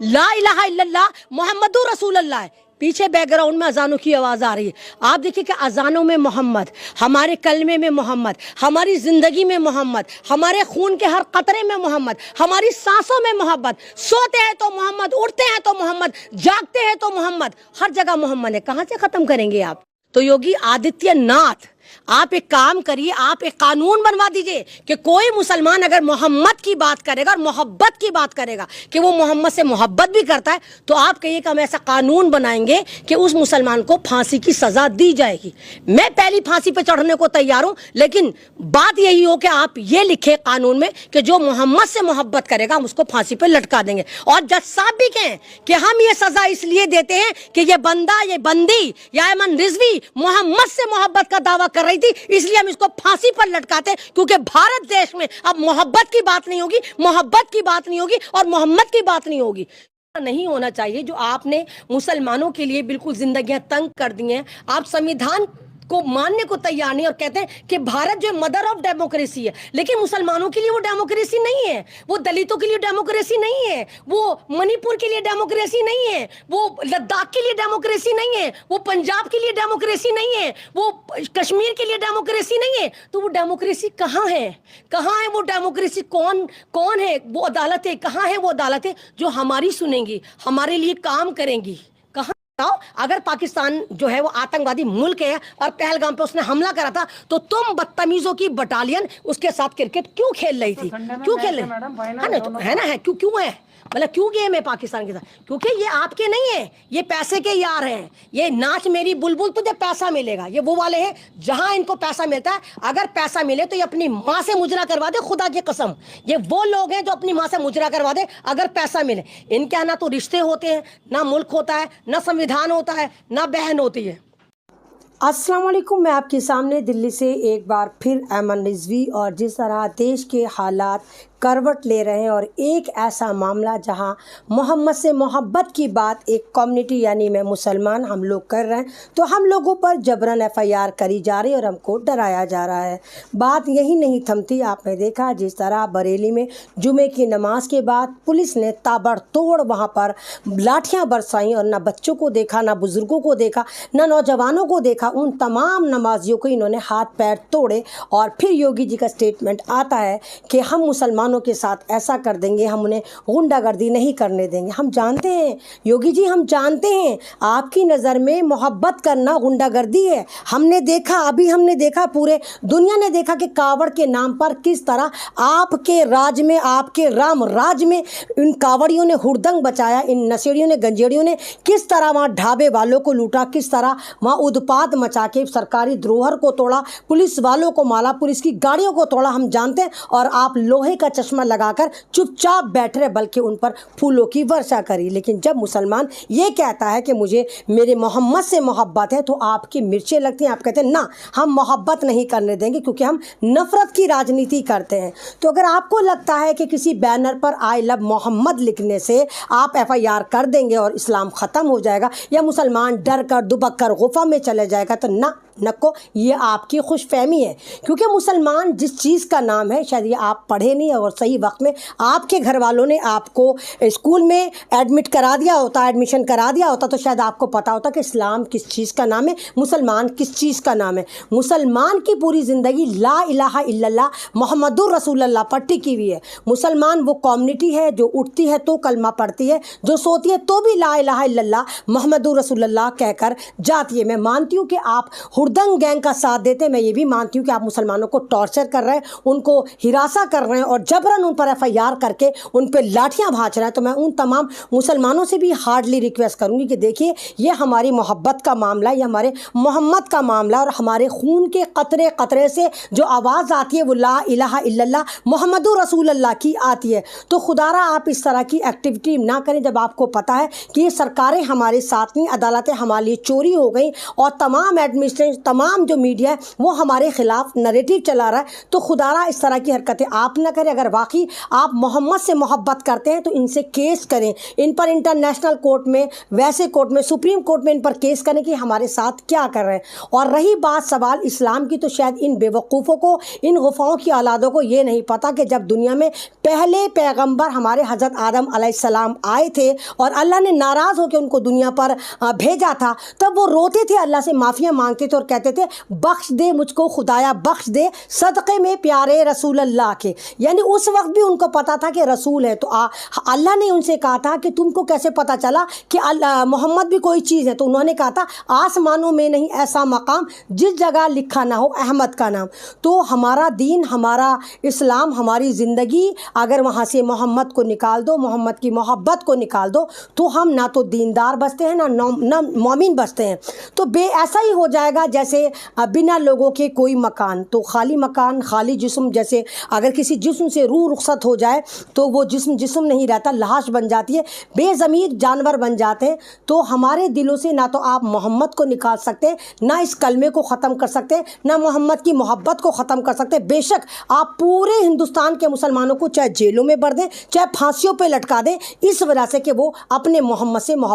ला इलाहा इल्लल्लाह मोहम्मदुर रसूल अल्लाह है। पीछे बैकग्राउंड में अजानों की आवाज़ आ रही है। आप देखिए कि अजानों में मोहम्मद, हमारे कलमे में मोहम्मद, हमारी ज़िंदगी में मोहम्मद, हमारे खून के हर कतरे में मोहम्मद, हमारी सांसों में मोहम्मद, सोते हैं तो मोहम्मद, उठते हैं तो मोहम्मद, जागते हैं तो मोहम्मद, हर जगह मोहम्मद है। कहाँ से ख़त्म करेंगे आप? तो योगी आदित्यनाथ, आप एक काम करिए, आप एक कानून बनवा दीजिए कि कोई मुसलमान अगर मोहम्मद की बात करेगा और मोहब्बत की बात करेगा कि वो मोहम्मद से मोहब्बत भी करता है, तो आप कहिए कि हम ऐसा कानून बनाएंगे कि उस मुसलमान को फांसी की सज़ा दी जाएगी। मैं पहली फांसी पे चढ़ने को तैयार हूँ, लेकिन बात यही हो कि आप ये लिखे कानून में कि जो मोहम्मद से मोहब्बत करेगा हम उसको फांसी पे लटका देंगे। और जज साहब भी कहें कि हम ये सज़ा इसलिए देते हैं कि ये बंदा, ये बंदी या अयमन रिजवी मोहम्मद से मोहब्बत का दावा कर रही थी, इसलिए हम इसको फांसी पर लटकाते हैं, क्योंकि भारत देश में अब मोहब्बत की बात नहीं होगी, मोहब्बत की बात नहीं होगी और मोहम्मद की बात नहीं होगी। नहीं होना चाहिए जो आपने मुसलमानों के लिए बिल्कुल जिंदगियां तंग कर दी हैं। आप संविधान को मानने को तैयार नहीं और कहते हैं कि भारत जो मदर ऑफ डेमोक्रेसी है, लेकिन मुसलमानों के लिए वो डेमोक्रेसी नहीं है, वो दलितों के लिए डेमोक्रेसी नहीं है, वो मणिपुर के लिए डेमोक्रेसी नहीं है, वो लद्दाख के लिए डेमोक्रेसी नहीं है, वो पंजाब के लिए डेमोक्रेसी नहीं है, वो कश्मीर के लिए डेमोक्रेसी नहीं है। तो वो डेमोक्रेसी कहाँ है? कहाँ है वो डेमोक्रेसी? कौन है वो अदालतें? कहाँ है वो अदालतें जो हमारी सुनेंगी, हमारे लिए काम करेंगी? अगर पाकिस्तान जो है वो आतंकवादी मुल्क है और पहलगाम पे उसने हमला करा था, तो तुम बदतमीजों की बटालियन उसके साथ क्रिकेट क्यों खेल रही थी? क्यों खेल रही है ना? क्यों है? मतलब क्यों गेम है पाकिस्तान के साथ? क्योंकि ये आपके नहीं है, ये पैसे के यार हैं। ये नाच मेरी बुलबुल तुझे पैसा मिलेगा, ये वो वाले हैं जहां इनको पैसा मिलता है। अगर पैसा मिले तो ये अपनी माँ से मुजरा करवा दे, खुदा की कसम। ये वो लोग हैं जो अपनी माँ से मुजरा करवा दे अगर पैसा मिले। इनके यहाँ ना तो रिश्ते होते हैं, ना मुल्क होता है, ना संविधान होता है, ना बहन होती है। अस्सलाम वालेकुम, मैं आपके सामने दिल्ली से एक बार फिर अयमन रिजवी और जिस तरह देश के हालात करवट ले रहे हैं और एक ऐसा मामला जहां मोहम्मद से मोहब्बत की बात एक कम्युनिटी यानी मैं मुसलमान हम लोग कर रहे हैं, तो हम लोगों पर जबरन एफआईआर करी जा रही है और हमको डराया जा रहा है। बात यही नहीं थमती। आपने देखा जिस तरह बरेली में जुमे की नमाज के बाद पुलिस ने ताबड़तोड़ वहाँ पर लाठियाँ बरसाई और ना बच्चों को देखा, ना बुज़ुर्गों को देखा, ना नौजवानों को देखा। उन तमाम नमाजियों को इन्होंने हाथ पैर तोड़े और फिर योगी जी का स्टेटमेंट आता है कि हम मुसलमान के साथ ऐसा कर देंगे, हम उन्हें गुंडागर्दी नहीं करने देंगे। हम जानते हैं योगी जी, हम जानते हैं आपकी नज़र में मोहब्बत करना गुंडागर्दी है। हमने देखा, अभी हमने देखा, पूरे दुनिया ने देखा कि कावड़ के नाम पर किस तरह आपके राज में, आपके राम राज में इन कावड़ियों ने हुड़दंग बचाया, इन नशेड़ियों ने, गंजेड़ियों ने किस तरह वहाँ ढाबे वालों को लूटा, किस तरह वहाँ उत्पात मचा के सरकारी धरोहर को तोड़ा, पुलिस वालों को मारा, पुलिस की गाड़ियों को तोड़ा। हम जानते हैं और आप लोहे का चश्मा लगाकर चुपचाप बैठ रहे, बल्कि उन पर फूलों की वर्षा करी। लेकिन जब मुसलमान ये कहता है कि मुझे मेरे मोहम्मद से मोहब्बत है, तो आपकी मिर्चें लगती हैं। आप कहते हैं ना, हम मोहब्बत नहीं करने देंगे क्योंकि हम नफ़रत की राजनीति करते हैं। तो अगर आपको लगता है कि किसी बैनर पर आई लव मोहम्मद लिखने से आप एफआईआर कर देंगे और इस्लाम ख़त्म हो जाएगा या मुसलमान डर कर दुबक कर गुफा में चले जाएगा, तो ना नको, ये आपकी खुशफहमी है। क्योंकि मुसलमान जिस चीज़ का नाम है, शायद ये आप पढ़े नहीं और सही वक्त में आपके घर वालों ने आपको स्कूल में एडमिट करा दिया होता, एडमिशन करा दिया होता, तो शायद आपको पता होता कि इस्लाम किस चीज़ का नाम है, मुसलमान किस चीज़ का नाम है। मुसलमान की पूरी ज़िंदगी ला इलाहा इल्लल्लाह मोहम्मदुर रसूलुल्लाह पर टिकी हुई है। मुसलमान वो कम्युनिटी है जो उठती है तो कलमा पढ़ती है, जो सोती है तो भी ला इलाहा इल्लल्लाह मोहम्मदुर रसूलुल्लाह कहकर जाती है। मैं मानती हूँ कि आप हुड़दंग गैंग का साथ देते हैं, मैं ये भी मानती हूँ कि आप मुसलमानों को टॉर्चर कर रहे हैं, उनको हिरासा कर रहे हैं और जबरन उन पर एफआईआर करके उन पर लाठियाँ भांज रहे हैं। तो मैं उन तमाम मुसलमानों से भी हार्डली रिक्वेस्ट करूँगी कि देखिए, ये हमारी मोहब्बत का मामला है, ये हमारे मोहम्मद का मामला, और हमारे खून के कतरे कतरे से जो आवाज़ आती है वो ला इलाहा इल्लल्लाह मोहम्मदुर रसूलुल्लाह की आती है। तो खुदारा आप इस तरह की एक्टिविटी ना करें जब आपको पता है कि ये सरकारें हमारे साथ नहीं, अदालतें हमारे लिए चोरी हो गई और तमाम एडमिनिस्ट्रेशन ہیں, تمام جو میڈیا ہے وہ ہمارے خلاف نریٹو چلا رہا ہے. تو خدا را اس طرح کی حرکتیں آپ نہ کریں. اگر واقعی آپ محمد سے محبت کرتے ہیں تو ان سے کیس کریں, ان پر انٹرنیشنل کورٹ میں, ویسے کورٹ میں, سپریم کورٹ میں ان پر کیس کریں کہ ہمارے ساتھ کیا کر رہے ہیں. اور رہی بات سوال اسلام کی, تو شاید ان بے وقوفوں کو, ان غفاؤں کی اولادوں کو یہ نہیں پتہ کہ جب دنیا میں پہلے پیغمبر ہمارے حضرت آدم علیہ السلام آئے تھے اور اللہ نے ناراض ہو کے ان کو دنیا پر بھیجا تھا, تب وہ روتے تھے, اللہ سے معافیاں مانگتے تھے اور کہتے تھے بخش دے مجھ کو خدایا, بخش دے صدقے میں پیارے رسول اللہ کے. یعنی اس وقت بھی ان کو پتا تھا کہ رسول ہے. تو اللہ نے ان سے کہا تھا کہ تم کو کیسے پتا چلا کہ محمد بھی کوئی چیز ہے؟ تو انہوں نے کہا تھا آسمانوں میں نہیں ایسا مقام جس جگہ لکھا نہ ہو احمد کا نام. تو ہمارا دین, ہمارا اسلام, ہماری زندگی اگر وہاں سے محمد کو نکال دو, محمد کی محبت کو نکال دو, تو ہم نہ تو دیندار بستے ہیں نہ مومن بستے ہیں. تو ایسا ہی ہو جائے گا جیسے بنا لوگوں کے کوئی مکان, تو خالی مکان, خالی جسم. جیسے اگر کسی جسم سے روح رخصت ہو جائے تو وہ جسم نہیں رہتا, لاش بن جاتی ہے, بے ضمیر جانور بن جاتے ہیں. تو ہمارے دلوں سے نہ تو آپ محمد کو نکال سکتے, نہ اس کلمے کو ختم کر سکتے, نہ محمد کی محبت کو ختم کر سکتے. بے شک آپ پورے ہندوستان کے مسلمانوں کو چاہے جیلوں میں بھر دیں, چاہے پھانسیوں پہ لٹکا دیں, اس وجہ سے کہ وہ اپنے محمد سے محبت